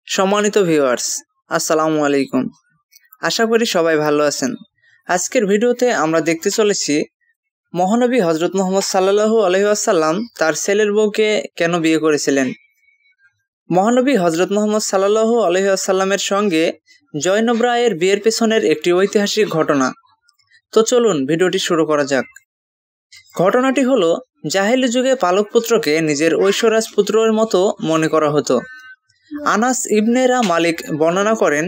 সম্মানিত ভিউয়ার্স, আসসালামু আলাইকুম। আশা করি সবাই ভালো আছেন। আজকের ভিডিওতে আমরা দেখতে চলেছি মহানবী হযরত মুহাম্মদ সাল্লাল্লাহু আলাইহি ওয়াসাল্লাম তার ছেলের বউকে কেন বিয়ে করেছিলেন। মহানবী হযরত মুহাম্মদ সাল্লাল্লাহু আলাইহি ওয়াসাল্লামের সঙ্গে জয়নব রায়ের বিয়ের পেছনের একটি ঐতিহাসিক ঘটনা। তো চলুন ভিডিওটি শুরু করা যাক। ঘটনাটি হলো, জাহেলি যুগে পালক পুত্রকে নিজের ঐশ্বরাজ পুত্রের মতো মনে করা হতো। আনাস ইবনেরা মালিক বর্ণনা করেন,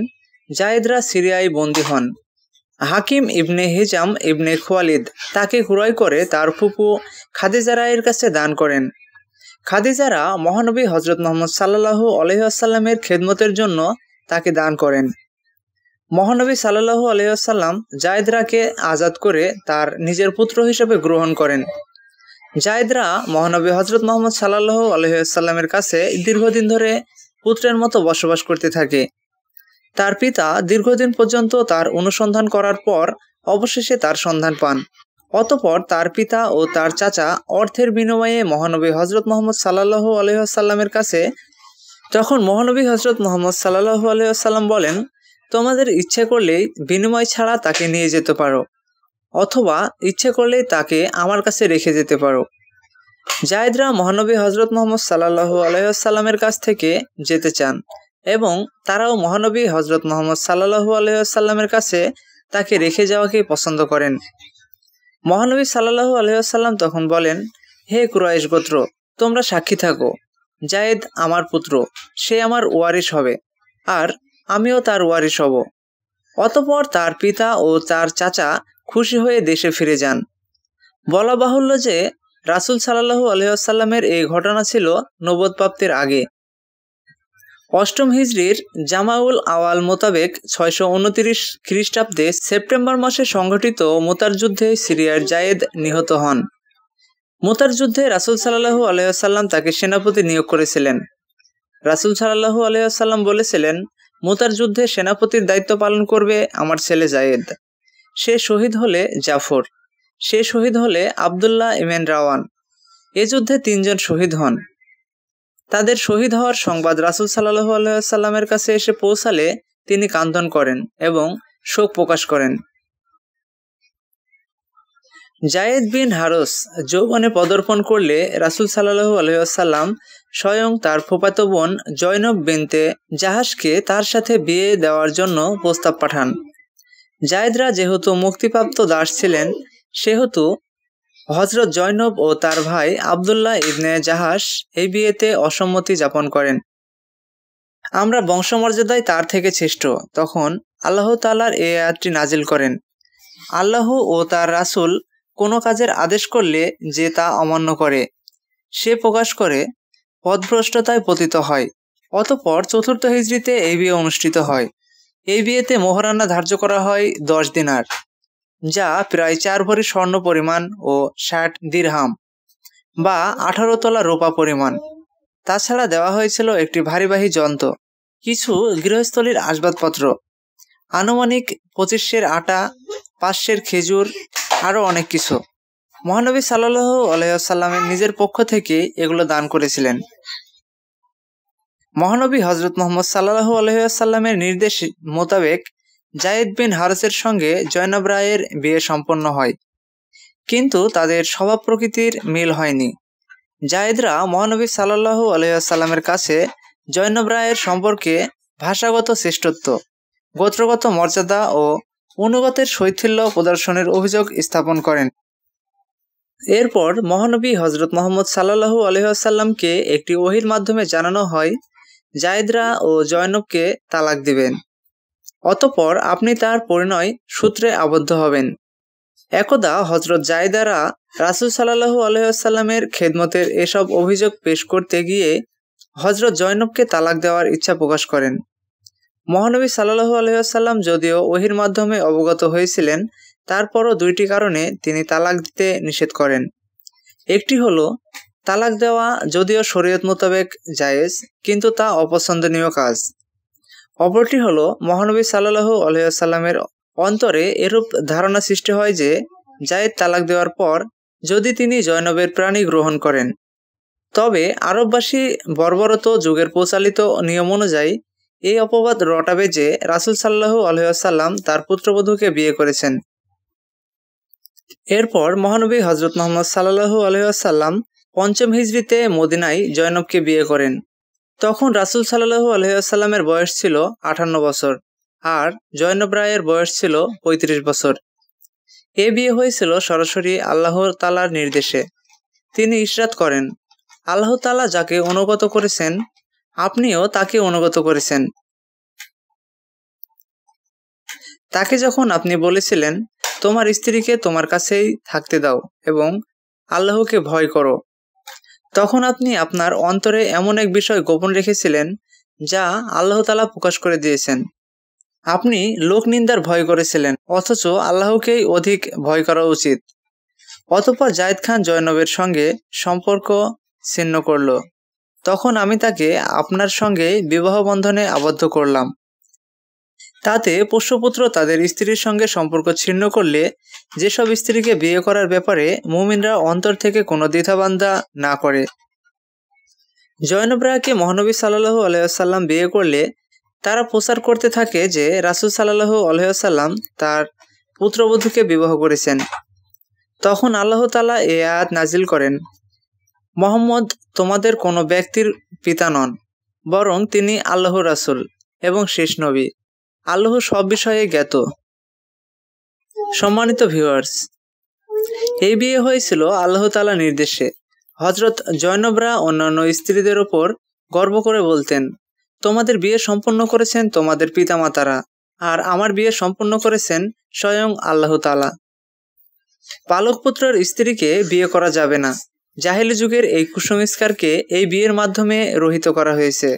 জায়েদরা সিরিয়ায় বন্দী হন। হাকিম ইবনে হিজাম ইবনে খুয়ালিদ তাকে ক্রয় করে তার ফুপু খাদিজা রায়ের কাছে দান করেন। খাদিজারা মহানবী হযরত মুহাম্মদ সাল্লাল্লাহু আলাইহি ওয়াসাল্লামের খেদমতের জন্য তাকে দান করেন। মহানবী সাল্লাল্লাহু আলাইহি ওয়াসাল্লাম জায়েদরাকে আজাদ করে তার নিজের পুত্র হিসেবে গ্রহণ করেন। জায়েদরা মহানবী হযরত মুহাম্মদ সাল্লাল্লাহু আলাইহি ওয়াসাল্লামের কাছে দীর্ঘদিন ধরে পুত্রের মতো বসবাস করতে থাকে। তার পিতা দীর্ঘদিন পর্যন্ত তার অনুসন্ধান করার পর অবশেষে তার সন্ধান পান। অতঃপর তার পিতা ও তার চাচা অর্থের বিনিময়ে মহানবী হযরত মুহাম্মদ সাল্লাল্লাহু আলাইহি ওয়াসাল্লামের কাছে। তখন মহানবী হযরত মুহাম্মদ সাল্লাল্লাহু আলাইহি ওয়াসাল্লাম বলেন, তোমাদের ইচ্ছে করলেই বিনিময় ছাড়া তাকে নিয়ে যেতে পারো, অথবা ইচ্ছে করলেই তাকে আমার কাছে রেখে যেতে পারো। জায়েদরা মহানবী হযরত মুহাম্মদ সাল্লাল্লাহু আলাইহি ওয়াসাল্লামের কাছ থেকে যেতে চান এবং তারাও মহানবী হযরত মুহাম্মদ সাল্লাল্লাহু আলাইহি ওয়াসাল্লামের কাছে তাকে রেখে যাওয়াকে পছন্দ করেন। মহানবী সাল্লাল্লাহু আলাইহি ওয়াসাল্লাম তখন বলেন, হে কুরাইশ গোত্র, তোমরা সাক্ষী থাকো, জায়েদ আমার পুত্র, সে আমার ওয়ারিশ হবে, আর আমিও তার ওয়ারিশ হব। অতঃপর তার পিতা ও তার চাচা খুশি হয়ে দেশে ফিরে যান। বলা বাহুল্য যে রাসূল সাল্লাল্লাহু আলাইহি ওয়াসাল্লামের এই ঘটনা ছিল নবুয়ত প্রাপ্তির আগে। অষ্টম হিজরির জামাউল আওয়াল মোতাবেক 629 খ্রিস্টাব্দে সেপ্টেম্বর মাসে সংঘটিত মুতার যুদ্ধে সিরিয়ার জায়েদ নিহত হন। মুতার যুদ্ধে রাসূল সাল্লাল্লাহু আলাইহি ওয়াসাল্লাম তাকে সেনাপতি নিয়োগ করেছিলেন। রাসূল সাল্লাল্লাহু আলাইহি ওয়াসাল্লাম বলেছিলেন, মুতার যুদ্ধে সেনাপতির দায়িত্ব পালন করবে আমার ছেলে জায়েদ। সে শহীদ হলে জাফর, সে শহীদ হলে আবদুল্লাহ ইবনে রাওয়ান। এ যুদ্ধে 3 জন শহীদ হন। তাদের শহীদ হওয়ার সংবাদ রাসূল সাল্লাল্লাহু আলাইহি ওয়াসাল্লামের কাছে এসে পৌঁছালে তিনি কান্দন করেন এবং শোক প্রকাশ করেন। জায়েদ বিন হারস যৌবনে পদার্পণ করলে রাসূল সাল্লাল্লাহু আলাইহি ওয়াসাল্লাম স্বয়ং তার ফুফাতো বোন জয়নব বিনতে জাহাশকে তার সাথে বিয়ে দেওয়ার জন্য প্রস্তাব পাঠান। জায়েদরা যেহেতু মুক্তিপ্রাপ্ত দাস ছিলেন, সেহেতু হযরত জয়নব ও তার ভাই আবদুল্লাহ ইবনে জাহাশ এই বিয়েতে অসম্মতি জ্ঞাপন করেন। আমরা বংশমর্যাদায় তার থেকে শ্রেষ্ঠ। তখন আল্লাহ তাআলার এই আয়াতটি নাজিল করেন, আল্লাহ ও তার রাসূল কোনো কাজের আদেশ করলে যে তা অমান্য করে, সে প্রকাশ করে পথভ্রষ্টতায় পতিত হয়। অতঃপর 4র্থ হিজরিতে এই বিয়ে অনুষ্ঠিত হয়। এই বিয়েতে মোহরানা ধার্য করা হয় 10 দিনার, যা প্রায় 4 ভরি স্বর্ণ পরিমাণ ও 60 দিরহাম বা 18 তোলা রূপা পরিমাণ। তাছাড়া দেওয়া হয়েছিল একটি ভারীবাহী যন্ত্র, কিছু গৃহস্থলীর আসবাবপত্র, আনুমানিক 25 সের আটা, 5 সের খেজুর, আরও অনেক কিছু। মহানবী সাল্লাল্লাহু আলাইহি ওয়াসাল্লামের নিজের পক্ষ থেকে এগুলো দান করেছিলেন। মহানবী হযরত মুহাম্মদ সাল্লাল্লাহু আলাইহি ওয়াসাল্লামের নির্দেশ মোতাবেক জায়েদ বিন হারসের সঙ্গে জয়নব রায়ের বিয়ে সম্পন্ন হয়, কিন্তু তাদের স্বভাব প্রকৃতির মিল হয়নি। জায়েদরা মহানবী সাল্লাল্লাহু আলাইহি ওয়াসাল্লামের কাছে জয়নব রায়ের সম্পর্কে ভাষাগত শ্রেষ্ঠত্ব, গোত্রগত মর্যাদা ও অনুগতের শৈথিল্য প্রদর্শনের অভিযোগ স্থাপন করেন। এরপর মহানবী হযরত মুহাম্মদ সাল্লাল্লাহু আলাইহি ওয়াসাল্লামকে একটি ওহীর মাধ্যমে জানানো হয়, জায়েদরা ও জয়নবকে তালাক দিবেন। অতঃপর আপনি তার পরিণয় সূত্রে আবদ্ধ হবেন। একদা হযরত জায়েদারা রাসূল সাল্লাল্লাহু আলাইহি ওয়াসাল্লামের খেদমতের এসব অভিযোগ পেশ করতে গিয়ে হযরত জয়নবকে তালাক দেওয়ার ইচ্ছা প্রকাশ করেন। মহানবী সাল্লাল্লাহু আলাইহি ওয়াসাল্লাম যদিও ওহীর মাধ্যমে অবগত হয়েছিলেন, তারপরও 2টি কারণে তিনি তালাক দিতে নিষেধ করেন। একটি হলো, তালাক দেওয়া যদিও শরীয়ত মোতাবেক জায়েজ, কিন্তু তা অপছন্দনীয় কাজ। অপরটি হলো, মহানবী সাল্লাল্লাহু আলাইহি ওয়াসাল্লামের অন্তরে এরূপ ধারণা সৃষ্টি হয় যে জায়েদ তালাক দেওয়ার পর যদি তিনি জয়নবের প্রাণী গ্রহণ করেন, তবে আরববাসী বর্বরত যুগের প্রচলিত নিয়ম অনুযায়ী এই অপবাদ রটাবে যে রাসূল সাল্লাল্লাহু আলাইহি ওয়াসাল্লাম তার পুত্রবধূকে বিয়ে করেছেন। এরপর মহানবী হযরত মুহাম্মদ সাল্লাল্লাহু আলাইহি ওয়াসাল্লাম ৫ম হিজরিতে মদিনায় জয়নবকে বিয়ে করেন। তখন রাসূল সাল্লাল্লাহু আলাইহি ওয়াসাল্লামের বয়স ছিল ৫৮ বছর আর জয়নব রায়ের বয়স ছিল ৩৫ বছর। এ বিয়ে হয়েছিল সরাসরি আল্লাহ তাআলার নির্দেশে। তিনি ইরশাদ করেন, আল্লাহ তাআলা যাকে অনুগত করেছেন আপনিও তাকে অনুগত করেছেন। তাকে যখন আপনি বলেছিলেন তোমার স্ত্রীকে তোমার কাছেই থাকতে দাও এবং আল্লাহকে ভয় করো, তখন আপনি আপনার অন্তরে এমন এক বিষয় গোপন রেখেছিলেন যা আল্লাহ তাআলা প্রকাশ করে দিয়েছেন। আপনি লোকনিন্দার ভয় করেছিলেন, অথচ আল্লাহকেই অধিক ভয় করা উচিত। অতঃপর জায়েদ খান জয়নবের সঙ্গে সম্পর্ক ছিন্ন করল। তখন আমি তাকে আপনার সঙ্গে বিবাহ বন্ধনে আবদ্ধ করলাম। তাতে পোষ্যপুত্র তাদের স্ত্রীর সঙ্গে সম্পর্ক ছিন্ন করলে যেসব স্ত্রীকে বিয়ে করার ব্যাপারে মুমিনরা অন্তর থেকে কোনো দ্বিধাবান্ধা না করে। জয়নব রায়কে মহানবী সাল্লাল্লাহু আলাইহি ওয়াসাল্লাম বিয়ে করলে তারা প্রচার করতে থাকে যে রাসূল সাল্লাল্লাহু আলাইহি ওয়াসাল্লাম তার পুত্রবধূকে বিবাহ করেছেন। তখন আল্লাহ তাআলা এই আয়াত নাজিল করেন, মুহাম্মদ তোমাদের কোনো ব্যক্তির পিতা নন, বরং তিনি আল্লাহর রাসূল এবং শেষ নবী। আল্লাহ সব বিষয়ে জ্ঞাত। সম্মানিত ভিউয়ার্স, এই বিয়ে হয়েছিল আল্লাহ তাআলার নির্দেশে। হযরত জয়নবরা অন্যান্য স্ত্রীদের ওপর গর্ব করে বলতেন, তোমাদের বিয়ে সম্পন্ন করেছেন তোমাদের পিতামাতারা, আর আমার বিয়ে সম্পন্ন করেছেন স্বয়ং আল্লাহ তাআলা। পালক পুত্রের স্ত্রীকে বিয়ে করা যাবে না। জাহেলি যুগের এই কুসংস্কারকে এই বিয়ের মাধ্যমে রহিত করা হয়েছে।